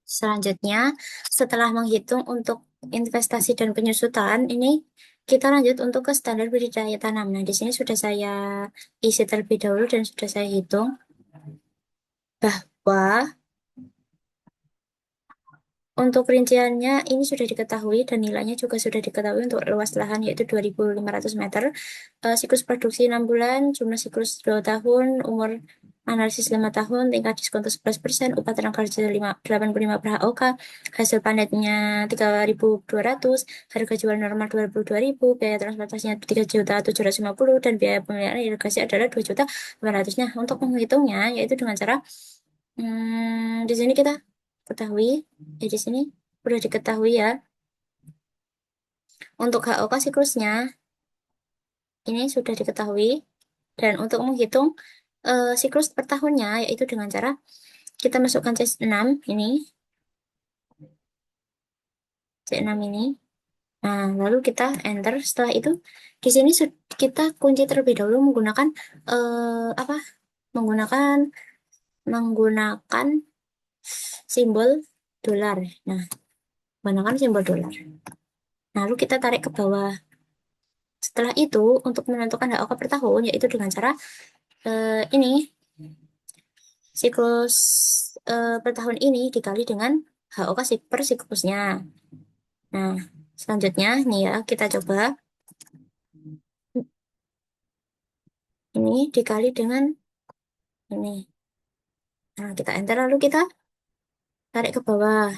Selanjutnya, setelah menghitung untuk investasi dan penyusutan, ini kita lanjut untuk ke standar budidaya tanam. Nah, di sini sudah saya isi terlebih dahulu dan sudah saya hitung bahwa untuk rinciannya ini sudah diketahui dan nilainya juga sudah diketahui untuk luas lahan yaitu 2.500 meter. Siklus produksi 6 bulan, jumlah siklus 2 tahun, umur analisis 5 tahun, tingkat diskon 11%, upah tenaga kerja 85 per HOK, hasil panennya 3.200, harga jual normal 22.000, biaya transportasinya 3.750 dan biaya pemeliharaan irigasi adalah 2.500. Nah, untuk menghitungnya yaitu dengan cara di sini kita ketahui, di sini udah diketahui ya. Untuk HOK siklusnya ini sudah diketahui dan untuk menghitung siklus per tahunnya yaitu dengan cara kita masukkan C6 ini, C6 ini. Nah, lalu kita enter. Setelah itu di sini kita kunci terlebih dahulu menggunakan apa? Menggunakan menggunakan simbol dolar. Nah, menggunakan simbol dolar. Lalu kita tarik ke bawah. Setelah itu, untuk menentukan HOK per tahun, yaitu dengan cara ini, siklus per tahun ini dikali dengan HOK per siklusnya. Nah, selanjutnya, nih ya, kita coba. Ini dikali dengan ini. Nah, kita enter, lalu kita tarik ke bawah.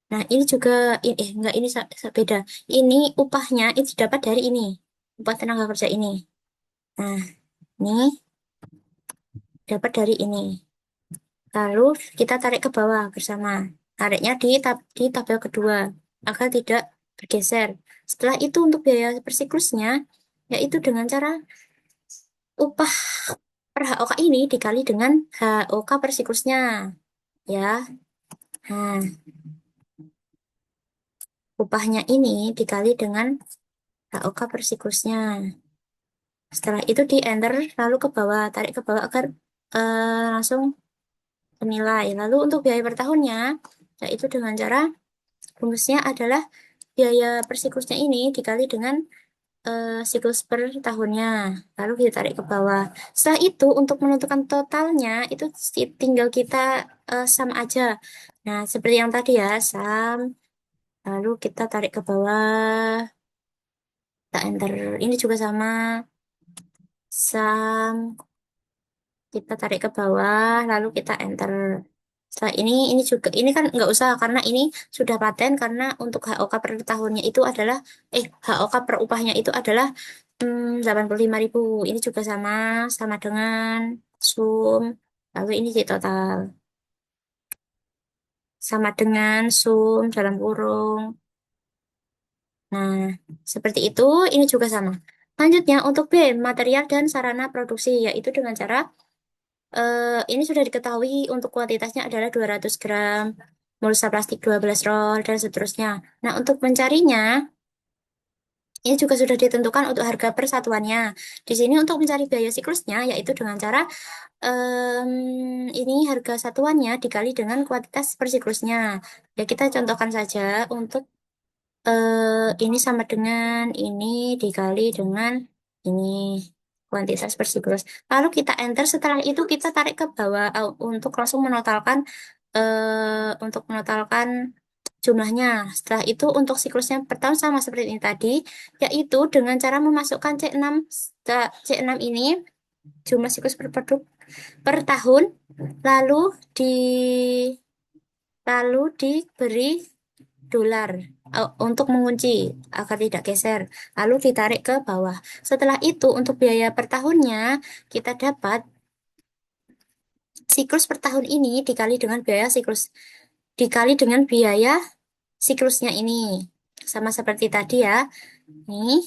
Nah, ini juga, enggak, ini beda. Ini upahnya, itu dapat dari ini. Upah tenaga kerja ini. Nah, ini dapat dari ini. Lalu kita tarik ke bawah bersama. Tariknya di tabel kedua agar tidak bergeser. Setelah itu untuk biaya per siklusnya yaitu dengan cara upah per HOK ini dikali dengan HOK per siklusnya. Ya. Nah, upahnya ini dikali dengan HOK per siklusnya. Setelah itu di enter lalu ke bawah, tarik ke bawah agar langsung menilai. Lalu untuk biaya per tahunnya yaitu dengan cara rumusnya adalah biaya per siklusnya ini dikali dengan siklus per tahunnya. Lalu kita tarik ke bawah. Setelah itu untuk menentukan totalnya itu tinggal kita sum aja. Nah, seperti yang tadi ya, sum. Lalu kita tarik ke bawah. Kita enter. Ini juga sama. Sum. Kita tarik ke bawah. Lalu kita enter. Setelah ini juga, ini kan nggak usah karena ini sudah paten karena untuk HOK per tahunnya itu adalah, HOK per upahnya itu adalah 85.000. Ini juga sama dengan sum. Lalu ini di total. Sama dengan sum dalam kurung. Nah, seperti itu. Ini juga sama. Selanjutnya untuk B, material dan sarana produksi, yaitu dengan cara, ini sudah diketahui untuk kuantitasnya adalah 200 gram, mulsa plastik 12 roll, dan seterusnya. Nah, untuk mencarinya, ini juga sudah ditentukan untuk harga persatuannya. Di sini untuk mencari biaya siklusnya, yaitu dengan cara ini harga satuannya dikali dengan kuantitas per siklusnya. Ya, kita contohkan saja untuk ini sama dengan ini dikali dengan ini kuantitas per siklus. Lalu kita enter. Setelah itu kita tarik ke bawah untuk langsung menotalkan jumlahnya. Setelah itu untuk siklusnya per tahun sama seperti ini tadi, yaitu dengan cara memasukkan C6 ini jumlah siklus per produk per tahun lalu di diberi dolar untuk mengunci agar tidak geser lalu ditarik ke bawah. Setelah itu untuk biaya per tahunnya kita dapat siklus per tahun ini dikali dengan biaya siklus dikali dengan biaya siklusnya ini sama seperti tadi ya. Nih,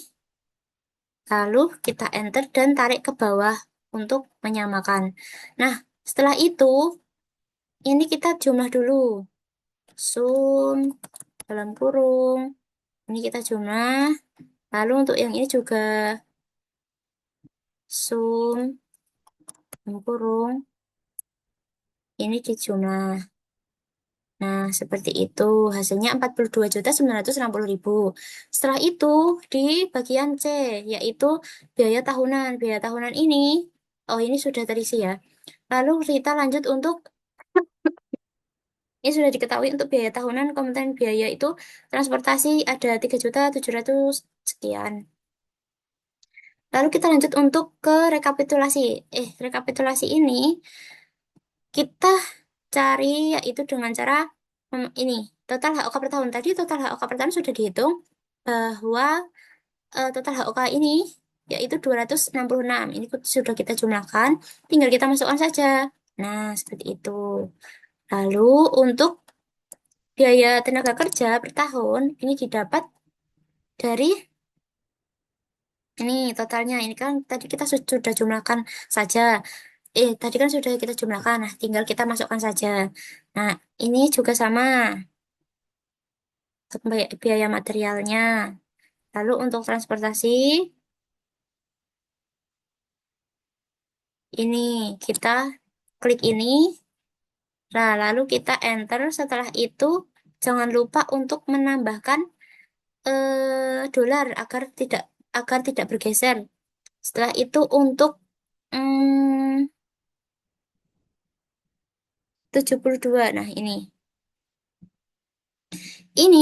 lalu kita enter dan tarik ke bawah untuk menyamakan. Nah, setelah itu ini kita jumlah dulu. Sum dalam kurung. Ini kita jumlah. Lalu untuk yang ini juga sum dalam kurung. ini dijumlah. Nah, seperti itu. Hasilnya 42.960.000. Setelah itu, di bagian C, yaitu biaya tahunan. Biaya tahunan ini, oh ini sudah terisi ya. Lalu kita lanjut untuk, ini sudah diketahui untuk biaya tahunan, komponen biaya itu transportasi ada 3.700.000 sekian. Lalu kita lanjut untuk ke rekapitulasi. Rekapitulasi ini kita cari yaitu dengan cara ini total HOK per tahun. Tadi total HOK per tahun sudah dihitung bahwa total HOK ini yaitu 266. Ini sudah kita jumlahkan, tinggal kita masukkan saja. Nah, seperti itu. Lalu untuk biaya tenaga kerja per tahun ini didapat dari ini totalnya. Ini kan tadi kita sudah jumlahkan saja. Tadi kan sudah kita jumlahkan. Nah, tinggal kita masukkan saja. Nah, ini juga sama untuk biaya materialnya. Lalu untuk transportasi, ini kita klik ini. Nah, lalu kita enter. Setelah itu, jangan lupa untuk menambahkan dolar agar tidak bergeser. Setelah itu untuk 72. Nah, ini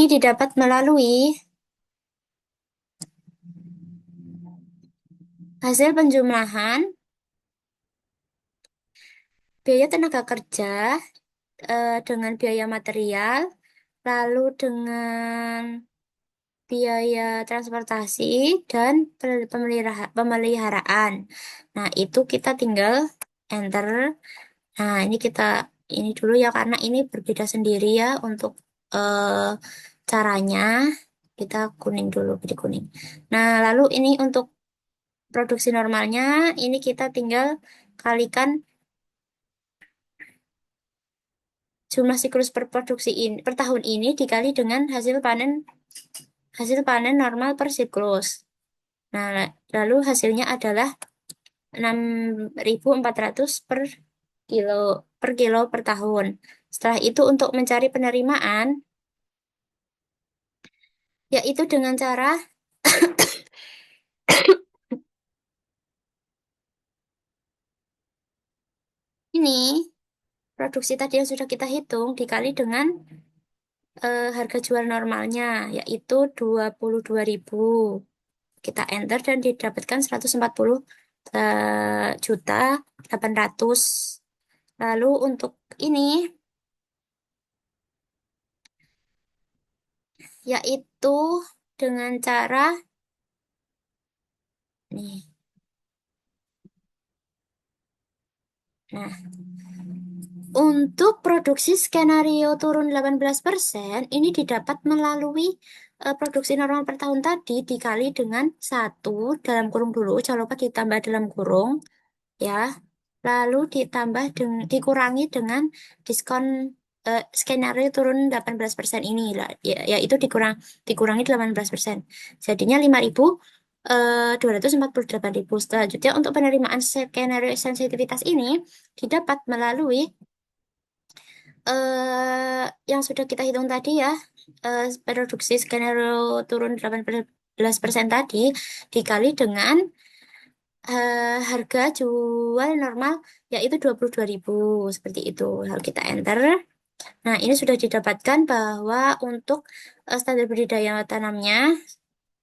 didapat melalui hasil penjumlahan biaya tenaga kerja dengan biaya material, lalu dengan biaya transportasi dan pemeliharaan. Nah, itu kita tinggal enter. Nah, ini dulu ya karena ini berbeda sendiri ya untuk eh, caranya. Kita kuning dulu, pilih kuning. Nah, lalu ini untuk produksi normalnya, ini kita tinggal kalikan jumlah siklus per produksi ini per tahun ini dikali dengan hasil panen normal per siklus. Nah, lalu hasilnya adalah 6.400 kilo per kilo per tahun. Setelah itu untuk mencari penerimaan, yaitu dengan cara ini, produksi tadi yang sudah kita hitung dikali dengan harga jual normalnya, yaitu 22.000. Kita enter dan didapatkan 140.800. Lalu untuk ini, yaitu dengan cara nih. Nah, untuk produksi skenario turun 18%, ini didapat melalui produksi normal per tahun tadi dikali dengan 1 dalam kurung dulu, jangan lupa ditambah dalam kurung, ya. Lalu dikurangi dengan diskon skenario turun 18% ini lah, yaitu dikurangi 18%. Jadinya 5.248.000. Selanjutnya untuk penerimaan skenario sensitivitas ini didapat melalui yang sudah kita hitung tadi ya, produksi skenario turun 18% tadi dikali dengan harga jual normal yaitu 22.000 seperti itu. Lalu kita enter. Nah, ini sudah didapatkan bahwa untuk standar budidaya tanamnya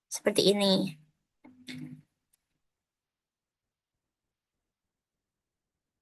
seperti ini.